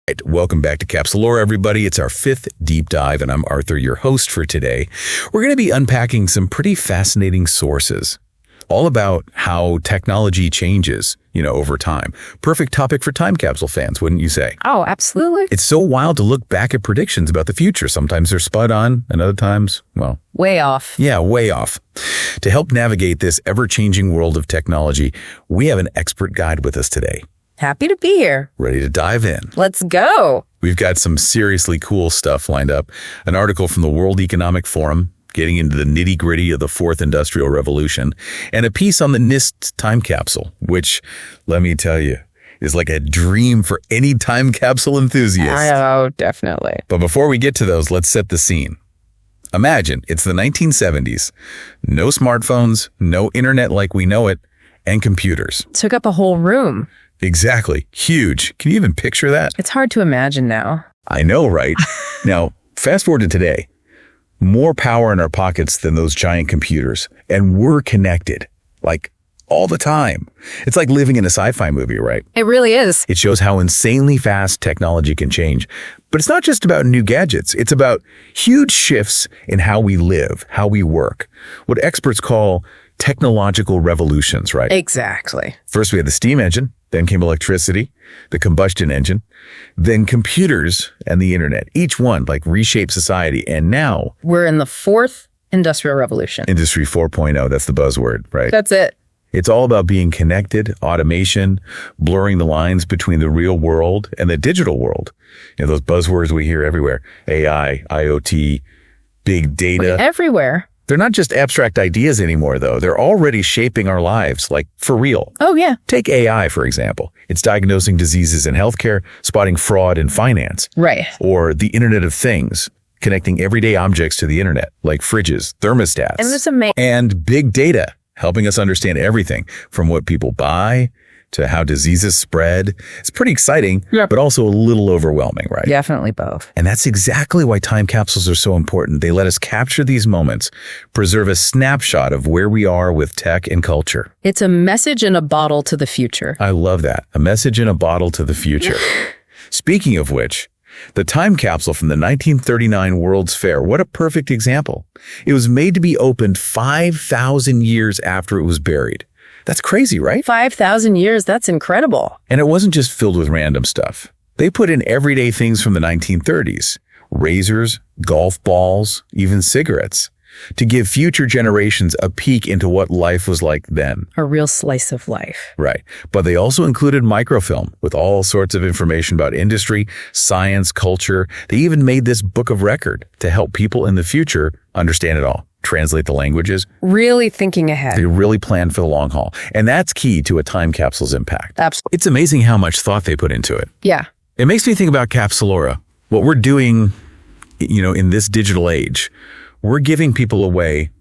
Right, welcome back to Capsulora, everybody. It's our 5th deep dive, and I'm Arthur, your host for today. We're going to be unpacking some pretty fascinating sources, all about how technology changes, over time. Perfect topic for time capsule fans, wouldn't you say? Oh, absolutely. It's so wild to look back at predictions about the future. Sometimes they're spot on, and other times, well... way off. Yeah, way off. To help navigate this ever-changing world of technology, we have an expert guide with us today. Happy to be here. Ready to dive in. Let's go. We've got some seriously cool stuff lined up. An article from the World Economic Forum, getting into the nitty-gritty of the 4th Industrial Revolution, and a piece on the NIST time capsule, which, let me tell you, is like a dream for any time capsule enthusiast. Oh, definitely. But before we get to those, let's set the scene. Imagine it's the 1970s. No smartphones, no internet like we know it, and computers. Took up a whole room. Exactly. Huge. Can you even picture that? It's hard to imagine now. I know, right? Now, fast forward to today. More power in our pockets than those giant computers. And we're connected, like, all the time. It's like living in a sci-fi movie, right? It really is. It shows how insanely fast technology can change. But it's not just about new gadgets. It's about huge shifts in how we live, how we work. What experts call technological revolutions, right? Exactly. First, we had the steam engine. Then came electricity, the combustion engine, then computers and the internet. Each one reshaped society. And now we're in the 4th Industrial Revolution. Industry 4.0, that's the buzzword, right? That's it. It's all about being connected, automation, blurring the lines between the real world and the digital world. Those buzzwords we hear everywhere. AI, IoT, big data. Everywhere. They're not just abstract ideas anymore, though. They're already shaping our lives, for real. Oh, yeah. Take AI, for example. It's diagnosing diseases in healthcare, spotting fraud in finance. Right. Or the Internet of Things, connecting everyday objects to the internet, like fridges, thermostats. And it's amazing. And big data, helping us understand everything from what people buy to how diseases spread. It's pretty exciting, but also a little overwhelming, right? Definitely both. And that's exactly why time capsules are so important. They let us capture these moments, preserve a snapshot of where we are with tech and culture. It's a message in a bottle to the future. I love that. A message in a bottle to the future. Speaking of which, the time capsule from the 1939 World's Fair, what a perfect example. It was made to be opened 5,000 years after it was buried. That's crazy, right? 5,000 years, that's incredible. And it wasn't just filled with random stuff. They put in everyday things from the 1930s, razors, golf balls, even cigarettes, to give future generations a peek into what life was like then. A real slice of life. Right. But they also included microfilm with all sorts of information about industry, science, culture. They even made this book of record to help people in the future understand it all. Translate the languages. Really thinking ahead. They really planned for the long haul. And that's key to a time capsule's impact. Absolutely. It's amazing how much thought they put into it. Yeah. It makes me think about Capsulora. What we're doing, in this digital age, we're giving people a way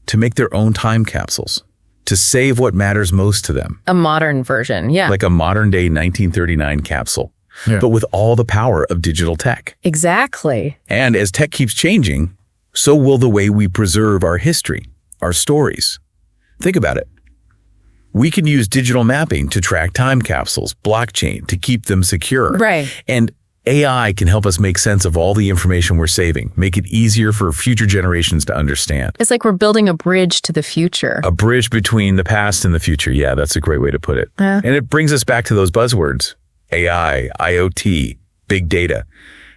to make their own time capsules, to save what matters most to them. A modern version, yeah. Like a modern day 1939 capsule, but with all the power of digital tech. Exactly. And as tech keeps changing, so will the way we preserve our history, our stories. Think about it. We can use digital mapping to track time capsules, blockchain, to keep them secure. Right. And AI can help us make sense of all the information we're saving, make it easier for future generations to understand. It's like we're building a bridge to the future. A bridge between the past and the future. Yeah, that's a great way to put it. Yeah. And it brings us back to those buzzwords. AI, IoT, big data.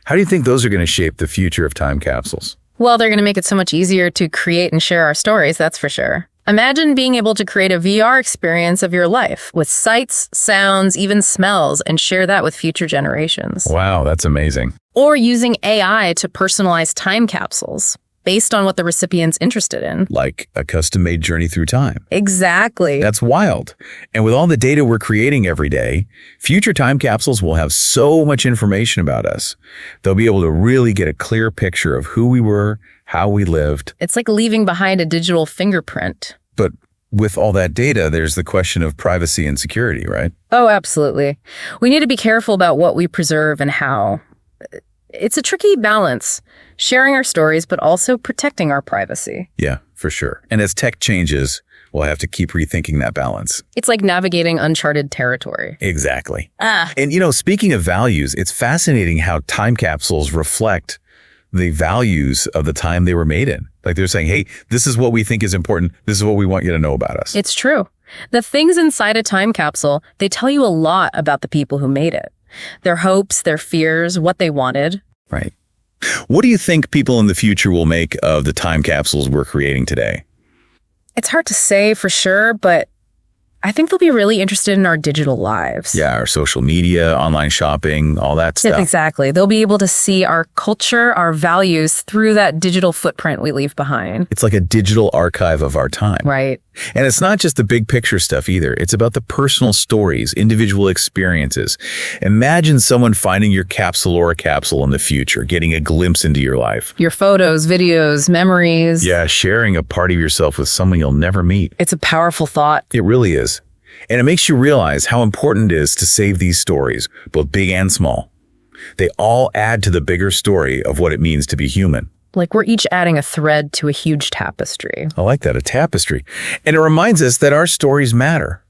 How do you think those are going to shape the future of time capsules? Well, they're going to make it so much easier to create and share our stories, that's for sure. Imagine being able to create a VR experience of your life with sights, sounds, even smells, and share that with future generations. Wow, that's amazing. Or using AI to personalize time capsules based on what the recipient's interested in. Like a custom-made journey through time. Exactly. That's wild. And with all the data we're creating every day, future time capsules will have so much information about us. They'll be able to really get a clear picture of who we were, how we lived. It's like leaving behind a digital fingerprint. But with all that data, there's the question of privacy and security, right? Oh, absolutely. We need to be careful about what we preserve and how. It's a tricky balance, sharing our stories, but also protecting our privacy. Yeah, for sure. And as tech changes, We'll have to keep rethinking that balance. It's like navigating uncharted territory. Exactly. And, speaking of values, it's fascinating how time capsules reflect the values of the time they were made in. Like they're saying, hey, this is what we think is important. This is what we want you to know about us. It's true. The things inside a time capsule, they tell you a lot about the people who made it. Their hopes, their fears, what they wanted. Right. What do you think people in the future will make of the time capsules we're creating today? It's hard to say for sure, but I think they'll be really interested in our digital lives. Yeah, our social media, online shopping, all that stuff. Exactly. They'll be able to see our culture, our values through that digital footprint we leave behind. It's like a digital archive of our time. Right. And it's not just the big picture stuff either. It's about the personal stories, individual experiences. Imagine someone finding your Capsulora capsule in the future, getting a glimpse into your life. Your photos, videos, memories. Yeah, sharing a part of yourself with someone you'll never meet. It's a powerful thought. It really is. And it makes you realize how important it is to save these stories, both big and small. They all add to the bigger story of what it means to be human. Like we're each adding a thread to a huge tapestry. I like that, a tapestry. And it reminds us that our stories matter.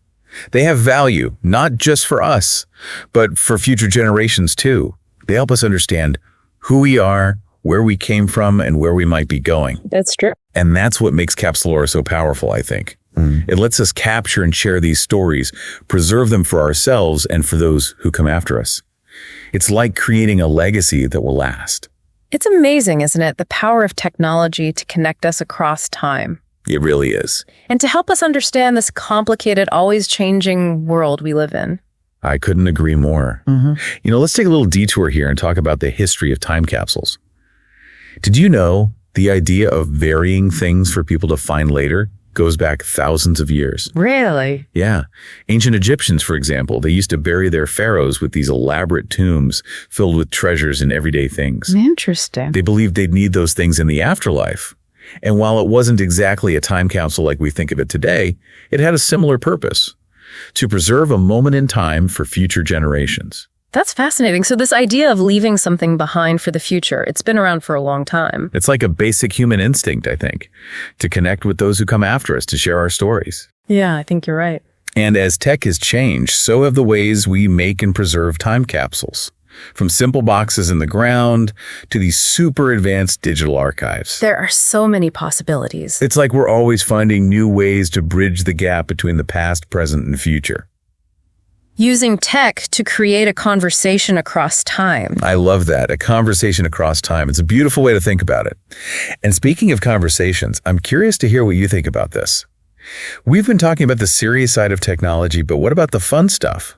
They have value, not just for us, but for future generations too. They help us understand who we are, where we came from, and where we might be going. That's true. And that's what makes Capsulora so powerful, I think. It lets us capture and share these stories, preserve them for ourselves and for those who come after us. It's like creating a legacy that will last. It's amazing, isn't it? The power of technology to connect us across time. It really is. And to help us understand this complicated, always changing world we live in. I couldn't agree more. Let's take a little detour here and talk about the history of time capsules. Did you know the idea of burying things for people to find later goes back thousands of years? Really? Yeah. Ancient Egyptians, for example, they used to bury their pharaohs with these elaborate tombs filled with treasures and everyday things. Interesting. They believed they'd need those things in the afterlife. And while it wasn't exactly a time capsule like we think of it today, it had a similar purpose: to preserve a moment in time for future generations. That's fascinating. So this idea of leaving something behind for the future, it's been around for a long time. It's like a basic human instinct, I think, to connect with those who come after us, to share our stories. Yeah, I think you're right. And as tech has changed, so have the ways we make and preserve time capsules. From simple boxes in the ground to these super advanced digital archives. There are so many possibilities. It's like we're always finding new ways to bridge the gap between the past, present, and future. Using tech to create a conversation across time. I love that. A conversation across time. It's a beautiful way to think about it. And speaking of conversations, I'm curious to hear what you think about this. We've been talking about the serious side of technology, but what about the fun stuff?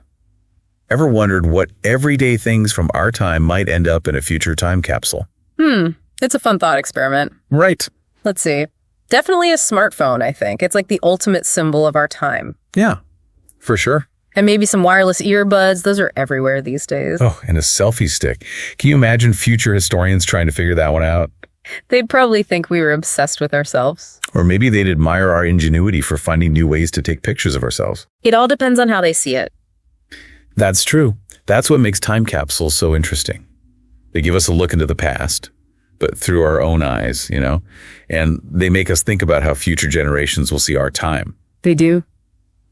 Ever wondered what everyday things from our time might end up in a future time capsule? It's a fun thought experiment. Right. Let's see. Definitely a smartphone, I think. It's like the ultimate symbol of our time. Yeah, for sure. And maybe some wireless earbuds. Those are everywhere these days. Oh, and a selfie stick. Can you imagine future historians trying to figure that one out? They'd probably think we were obsessed with ourselves. Or maybe they'd admire our ingenuity for finding new ways to take pictures of ourselves. It all depends on how they see it. That's true. That's what makes time capsules so interesting. They give us a look into the past, but through our own eyes, and they make us think about how future generations will see our time. They do.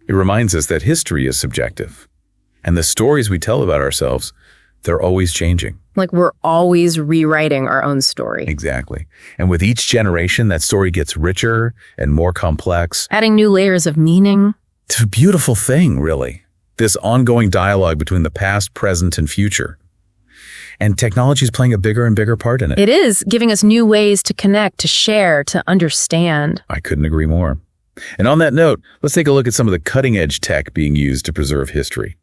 It reminds us that history is subjective, and the stories we tell about ourselves, they're always changing. Like we're always rewriting our own story. Exactly. And with each generation, that story gets richer and more complex. Adding new layers of meaning. It's a beautiful thing, really. This ongoing dialogue between the past, present, and future. And technology is playing a bigger and bigger part in it. It is, giving us new ways to connect, to share, to understand. I couldn't agree more. And on that note, let's take a look at some of the cutting-edge tech being used to preserve history.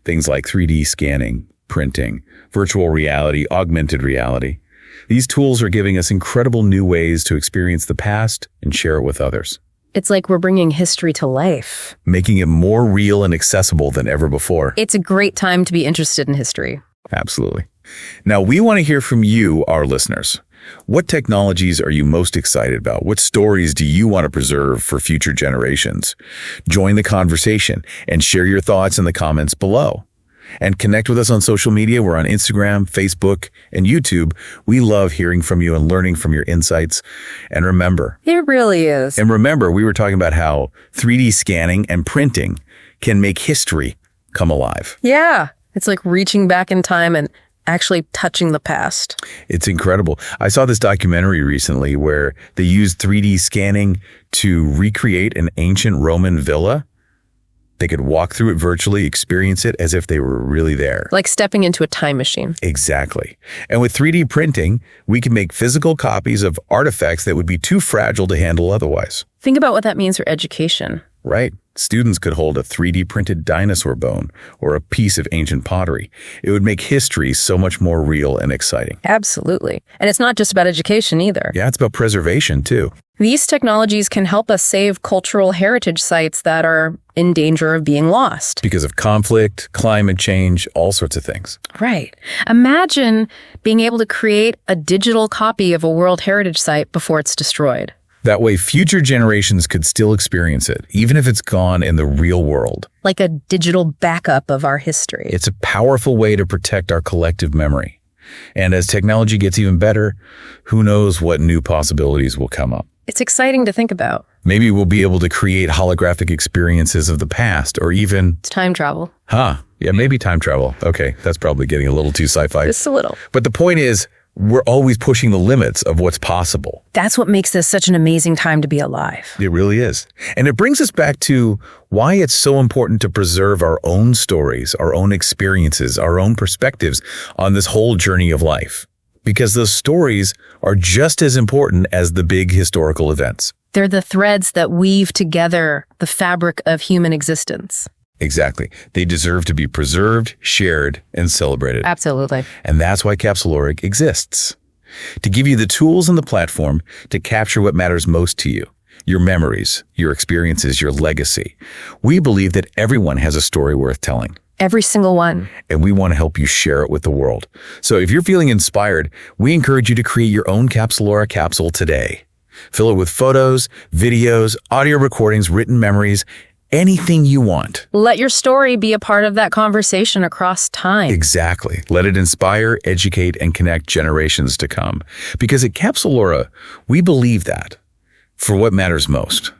Things like 3D scanning, printing, virtual reality, augmented reality. These tools are giving us incredible new ways to experience the past and share it with others. It's like we're bringing history to life. Making it more real and accessible than ever before. It's a great time to be interested in history. Absolutely. Now, we want to hear from you, our listeners. What technologies are you most excited about? What stories do you want to preserve for future generations? Join the conversation and share your thoughts in the comments below. And connect with us on social media. We're on Instagram, Facebook, and YouTube. We love hearing from you and learning from your insights. And remember, It really is. we were talking about how 3D scanning and printing can make history come alive. Yeah. It's like reaching back in time and actually touching the past. It's incredible. I saw this documentary recently where they used 3D scanning to recreate an ancient Roman villa. They could walk through it virtually, experience it as if they were really there. Like stepping into a time machine. Exactly. And with 3D printing, we can make physical copies of artifacts that would be too fragile to handle otherwise. Think about what that means for education. Right. Students could hold a 3D printed dinosaur bone or a piece of ancient pottery. It would make history so much more real and exciting. Absolutely. And it's not just about education either. Yeah, it's about preservation too. These technologies can help us save cultural heritage sites that are in danger of being lost. Because of conflict, climate change, all sorts of things. Right. Imagine being able to create a digital copy of a World Heritage Site before it's destroyed. That way, future generations could still experience it, even if it's gone in the real world. Like a digital backup of our history. It's a powerful way to protect our collective memory. And as technology gets even better, who knows what new possibilities will come up. It's exciting to think about. Maybe we'll be able to create holographic experiences of the past, or even... It's time travel. Yeah, maybe time travel. Okay, that's probably getting a little too sci-fi. Just a little. But the point is, we're always pushing the limits of what's possible. That's what makes this such an amazing time to be alive. It really is. And it brings us back to why it's so important to preserve our own stories, our own experiences, our own perspectives on this whole journey of life. Because those stories are just as important as the big historical events. They're the threads that weave together the fabric of human existence. Exactly. They deserve to be preserved, shared, and celebrated. Absolutely. And that's why Capsulora exists. To give you the tools and the platform to capture what matters most to you. Your memories, your experiences, your legacy. We believe that everyone has a story worth telling. Every single one. And we want to help you share it with the world. So if you're feeling inspired, we encourage you to create your own Capsulora capsule today. Fill it with photos, videos, audio recordings, written memories, anything you want. Let your story be a part of that conversation across time. Exactly. Let it inspire, educate, and connect generations to come. Because at Capsulora, we believe that for what matters most.